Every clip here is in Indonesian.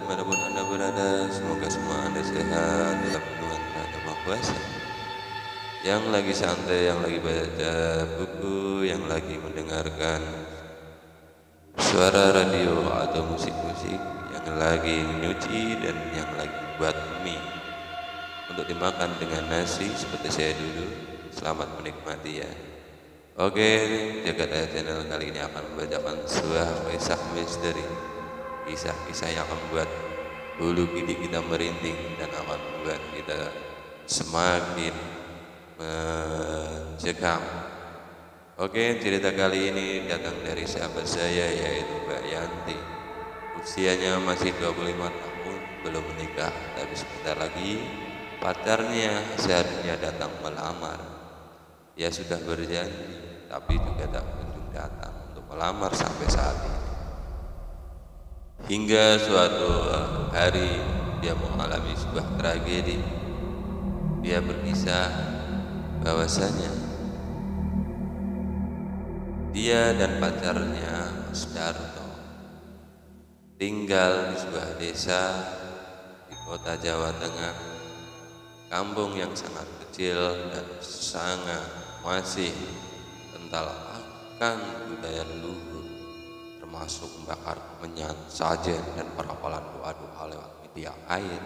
dimanapun Anda berada, semoga semua Anda sehat dalam lindungan Tuhan Yang Maha Kuasa. Yang lagi santai, yang lagi baca buku, yang lagi mendengarkan suara radio atau musik-musik, yang lagi menyuci dan yang lagi buat mie untuk dimakan dengan nasi seperti saya dulu. Selamat menikmati ya. Oke, Jagat Ayat Channel kali ini akan membacakan sebuah kisah misteri, kisah-kisah yang akan membuat bulu kidih kita merinding dan akan membuat kita semakin mencekam. Oke, cerita kali ini datang dari sahabat saya yaitu Mbak Yanti. Usianya masih 25 tahun, belum menikah, tapi sebentar lagi pacarnya seharusnya datang melamar. Ia sudah berjanji, tapi juga tak kunjung datang untuk melamar sampai saat ini. Hingga suatu hari dia mengalami sebuah tragedi. Dia berkisah bahwasanya dia dan pacarnya Mas Darto tinggal di sebuah desa di kota Jawa Tengah, kampung yang sangat kecil dan sangat masih kental akan budaya leluhur, termasuk membakar kemenyan, sajen, dan perapalan doa-doa lewat media air.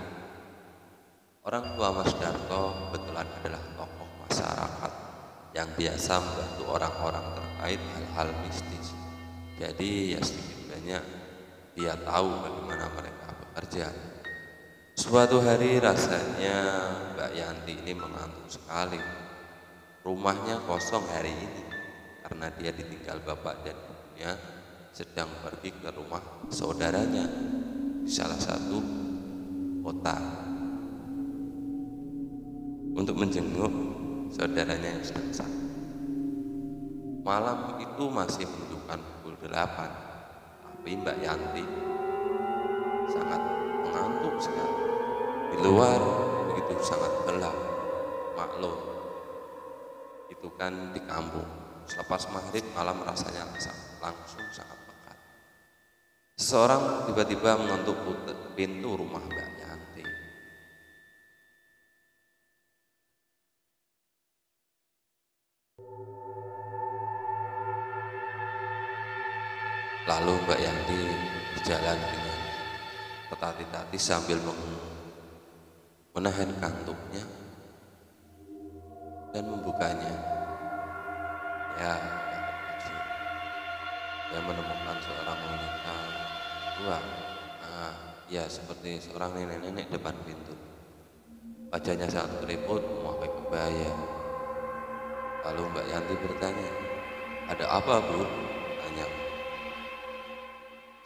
Orang tua Mas Darto kebetulan adalah tokoh masyarakat yang biasa membantu orang-orang terkait hal-hal mistis. Jadi ya sedikit banyak dia tahu bagaimana mereka bekerja. Suatu hari rasanya Mbak Yanti ini mengantuk sekali. Rumahnya kosong hari ini karena dia ditinggal bapak dan ibunya sedang pergi ke rumah saudaranya di salah satu kota untuk menjenguk saudaranya yang sedang sakit. Malam itu masih menunjukkan pukul 8, tapi Mbak Yanti sangat mengantuk sekali. Di luar begitu sangat gelap, maklum itu kan di kampung. Selepas maghrib malam rasanya langsung sangat pekat. Seseorang tiba-tiba mengetuk pintu rumah Mbak Yanti. Lalu Mbak Yanti berjalan dengan tertati-tati sambil menahan kantuknya dan membukanya. Ya, dia menemukan seorang wanita tua. Ya seperti seorang nenek-nenek depan pintu. Wajahnya sangat keriput, memakai kebaya. Lalu Mbak Yanti bertanya, "Ada apa, Bu?" tanya.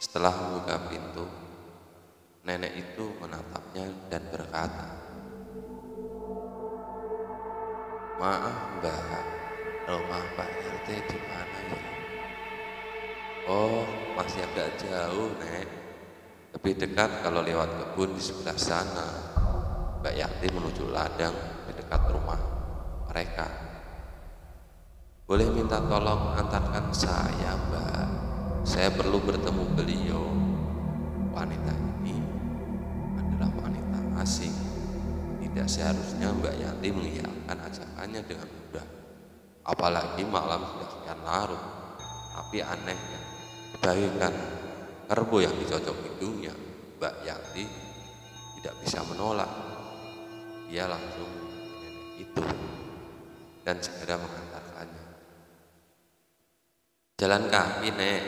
Setelah membuka pintu, nenek itu menatapnya dan berkata, "Maaf Mbak, rumah Pak RT di mana ya?" "Oh, masih agak jauh, Nek. Lebih dekat kalau lewat kebun di sebelah sana." Mbak Yanti menuju ladang di dekat rumah mereka. "Boleh minta tolong antarkan saya, Mbak. Saya perlu bertemu beliau." Wanita ini adalah wanita asing. Tidak seharusnya Mbak Yanti mengiyakan ajakannya dengan mudah, apalagi malam sudah sekian larut. Tapi anehnya, bagaikan kerbau yang dicocok hidungnya, Mbak Yanti tidak bisa menolak. Dia langsung nenek itu dan segera mengantarkannya. "Jalan kaki, Nek."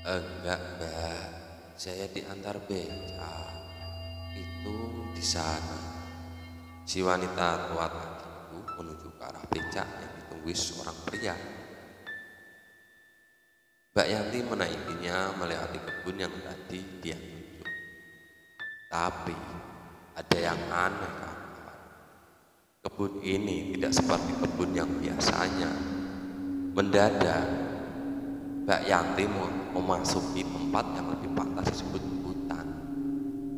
"Enggak, Mbak, saya diantar beca. Itu di sana." Si wanita tua tadi itu menuju ke arah becak yang ditunggui seorang pria. Mbak Yanti menaikinya melewati kebun yang tadi dia tuju. Tapi ada yang aneh, kawan. Kebun ini tidak seperti kebun yang biasanya. Mendadak Mbak Yanti memasuki tempat yang lebih pantas disebut hutan.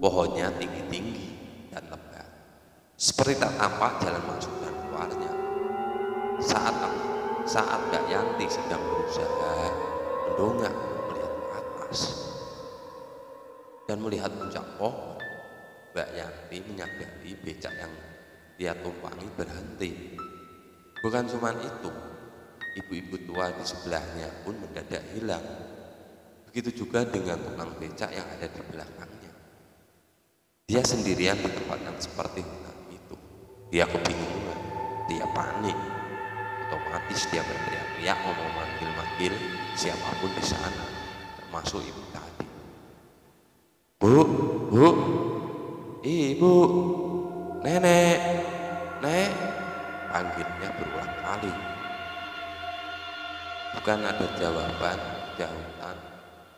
Pohonnya tinggi-tinggi dan lebat, seperti tak tampak jalan masuk dan keluarnya. Saat Mbak Yanti sedang berusaha mendongak melihat ke atas, dan melihat puncak pohon, Mbak Yanti menyadari becak yang dia tumpangi berhenti. Bukan cuma itu, ibu-ibu tua di sebelahnya pun mendadak hilang. Begitu juga dengan tukang becak yang ada di belakangnya. Dia sendirian di tempat yang seperti hutan itu. Dia kebingungan, dia panik. Otomatis dia berteriak-teriak mau memanggil-manggil siapapun di sana, termasuk ibu tadi. Bu, bu, ibu, nenek, nek, panggilnya berulang kali. Bukan ada jawaban, jauhan,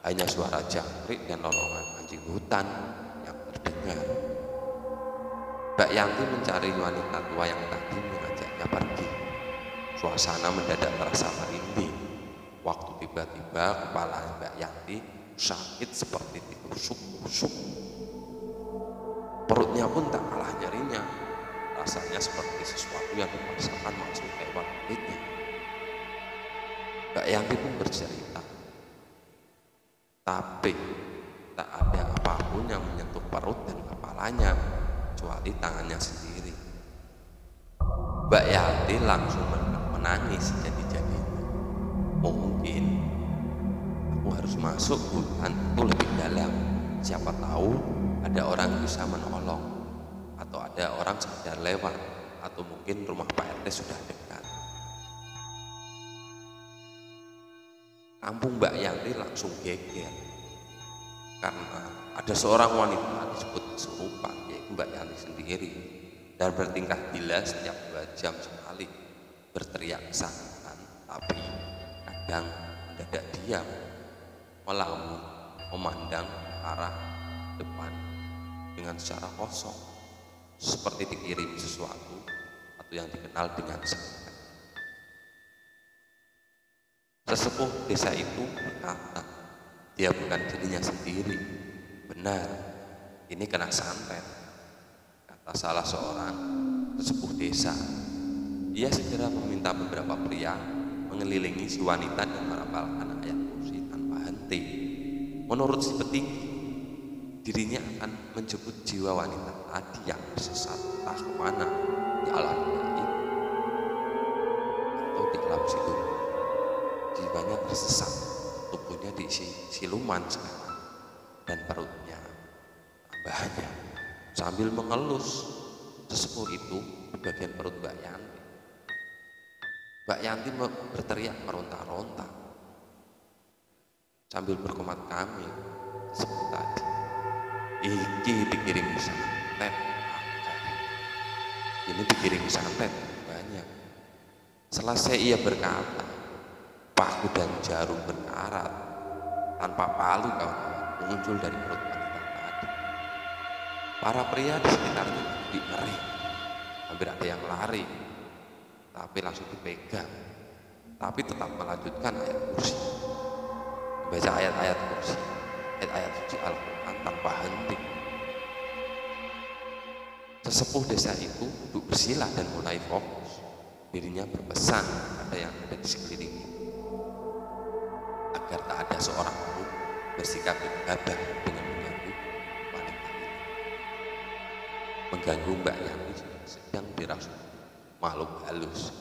hanya suara jangkrik dan lolongan anjing hutan yang terdengar. Mbak Yanti mencari wanita tua yang tadi mengajaknya pergi. Suasana mendadak terasa merinding. Waktu tiba-tiba kepala Mbak Yanti sakit seperti ditusuk-tusuk. Perutnya pun tak kalah nyerinya. Rasanya seperti sesuatu yang dipaksakan masuk lewat kulitnya. Mbak Yanti pun bercerita, tapi tak ada apapun yang menyentuh perut dan kepalanya kecuali tangannya sendiri. Mbak Yanti langsung menangis jadi-jadinya. Mungkin aku harus masuk hutan itu lebih dalam. Siapa tahu ada orang bisa menolong, atau ada orang sekedar lewat, atau mungkin rumah Pak RT sudah dekat. Kampung Mbak Yanti langsung geger karena ada seorang wanita disebut kesurupan, yaitu Mbak Yanti sendiri, dan bertingkah gila setiap 2 jam sekali, berteriak kesakitan, tapi kadang mendadak diam, melamun, memandang arah depan dengan secara kosong, seperti dikirim sesuatu atau yang dikenal dengan santet. Sesepuh desa itu berkata, dia bukan dirinya sendiri. Benar, ini kena santet, kata salah seorang sesepuh desa. Ia segera meminta beberapa pria mengelilingi si wanita dan merapalkan ayat kursi tanpa henti. Menurut si petinggi, dirinya akan menjemput jiwa wanita tadi yang tersesat entah kemana, di alam gaib atau di alam situ. Jiwanya tersesat, tubuhnya diisi siluman sekarang, dan perutnya tambahnya sambil mengelus sesepuh itu di bagian perut Mbak Yanti. Mbak Yanti berteriak meronta-ronta sambil berkomat kami seperti tadi, iki dikirim santet, ini dikirim santet banyak. Selesai ia berkata, paku dan jarum berkarat tanpa palu kawan-kawan muncul dari perut wanita tadi. Para pria di sekitarnya ngeri, hampir ada yang lari, tapi langsung dipegang, tapi tetap melanjutkan ayat kursi, membaca ayat-ayat kursi, ayat-ayat suci Al-Quran tanpa henti. Sesepuh desa itu duduk bersila dan mulai fokus. Dirinya berpesan pada yang ada di sekelilingnya agar tak ada seorang pun bersikap gegabah dengan mengganggu wanita itu. Mengganggu Mbak Yanti sedang dirasuki makhluk halus.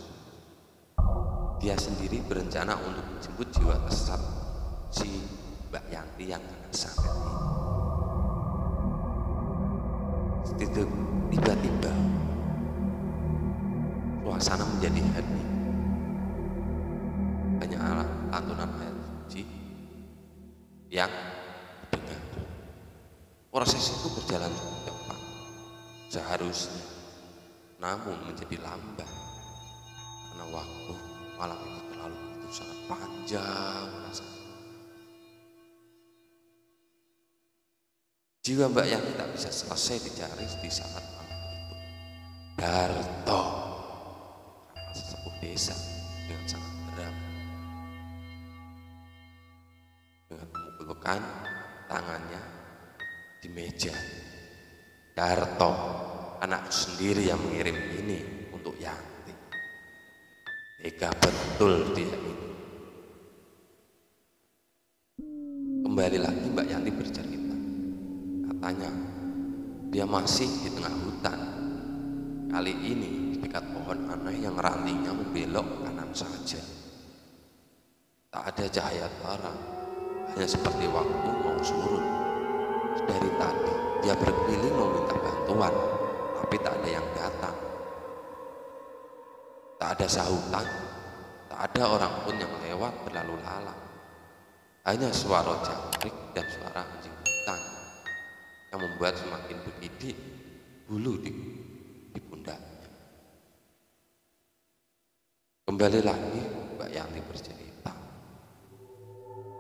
Dia sendiri berencana untuk menjemput jiwa tersesat si Mbak Yanti yang kena santet ini. Tiba-tiba suasana menjadi hening. Hanya lantunan ayat suci yang terdengar. Proses itu berjalan cepat seharusnya, namun menjadi lambat karena waktu malam itu terlalu sangat panjang rasanya. Jiwa Mbak Yanti tak bisa selesai dicari di saat malam itu. Darto, sesepuh desa, dengan sangat geram, dengan memukulkan tangannya di meja. Darto, anakku sendiri yang mengirim ini untuk Yanti. Tega betul dia ini. Kembali lagi Mbak Yanti bercerita. Tanya, dia masih di tengah hutan. Kali ini di dekat pohon aneh yang rantingnya membelok ke kanan saja. Tak ada cahaya terang, hanya seperti waktu mau surut. Dari tadi dia berkeliling meminta bantuan, tapi tak ada yang datang. Tak ada sahutan, tak ada orang pun yang lewat berlalu lalang. Hanya suara jangkrik dan suara anjing hutan yang membuat semakin bergidik bulu di pundaknya. Kembali lagi Mbak Yanti bercerita.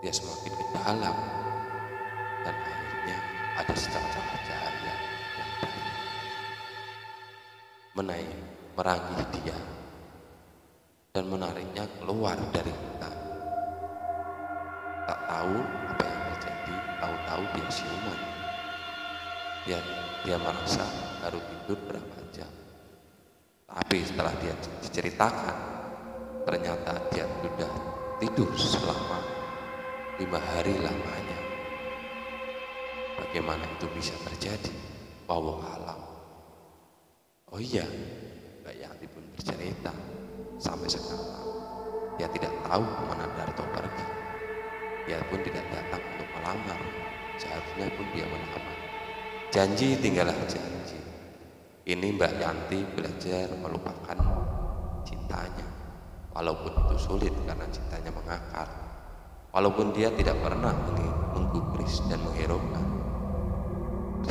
Dia semakin ke dalam dan akhirnya ada secercah cahaya yang merangi dia dan menariknya keluar dari hutan. Tak tahu apa yang terjadi, tahu-tahu dia siuman. Dia merasa baru tidur berapa jam. Tapi setelah dia diceritakan, ternyata dia sudah tidur selama 5 hari lamanya. Bagaimana itu bisa terjadi? Wallahu alam. Oh iya, Mbak Yanti pun bercerita, sampai sekarang dia tidak tahu kemana Darto pergi. Dia pun tidak datang untuk melamar, seharusnya pun dia melamar. Janji tinggallah janji. Ini Mbak Yanti belajar melupakan cintanya, walaupun itu sulit karena cintanya mengakar. Walaupun dia tidak pernah menggubris dan mengherokan.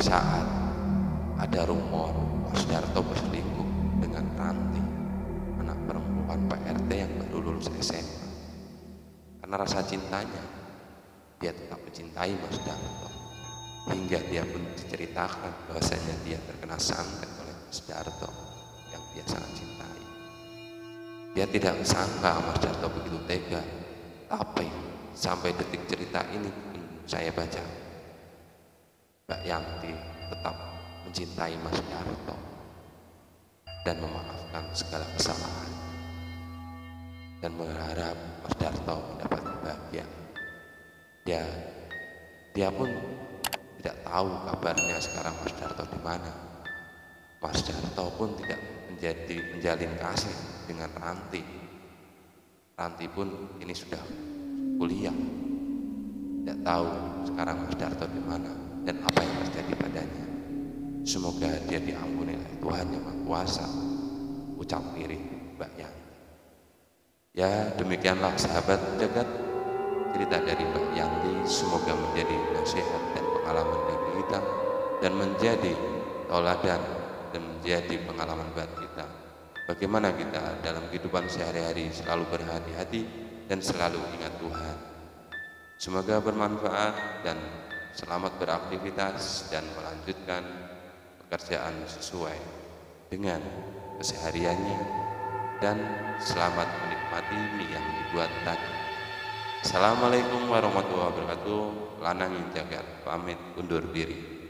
Saat ada rumor Mas Darto berselingkuh dengan Ranti, anak perempuan PRT yang baru lulus SMA. Karena rasa cintanya, dia tetap mencintai Mas Darto. Hingga dia pun diceritakan bahwasanya dia terkena santet oleh Mas Darto yang dia sangat cintai. Dia tidak sangka Mas Darto begitu tega, tapi sampai detik cerita ini pun saya baca, Mbak Yanti tetap mencintai Mas Darto dan memaafkan segala kesalahan dan berharap Mas Darto mendapat bahagia. Dia pun tidak tahu kabarnya sekarang Mas Darto di mana. Mas Darto pun tidak menjalin kasih dengan Ranti. Ranti pun ini sudah kuliah. Tidak tahu sekarang Mas Darto di mana dan apa yang terjadi padanya. Semoga dia diampuni oleh Tuhan Yang Maha Kuasa. Ucap miring Mbak Yanti. Ya, demikianlah sahabat jagat, cerita dari Mbak Yanti. Semoga menjadi nasihat dan pengalaman bagi kita, dan menjadi tauladan dan menjadi pengalaman buat kita. Bagaimana kita dalam kehidupan sehari-hari selalu berhati-hati dan selalu ingat Tuhan. Semoga bermanfaat dan selamat beraktivitas dan melanjutkan pekerjaan sesuai dengan kesehariannya, dan selamat menikmati mie yang dibuat tadi. Assalamualaikum warahmatullahi wabarakatuh. Lanangin jagat pamit undur diri.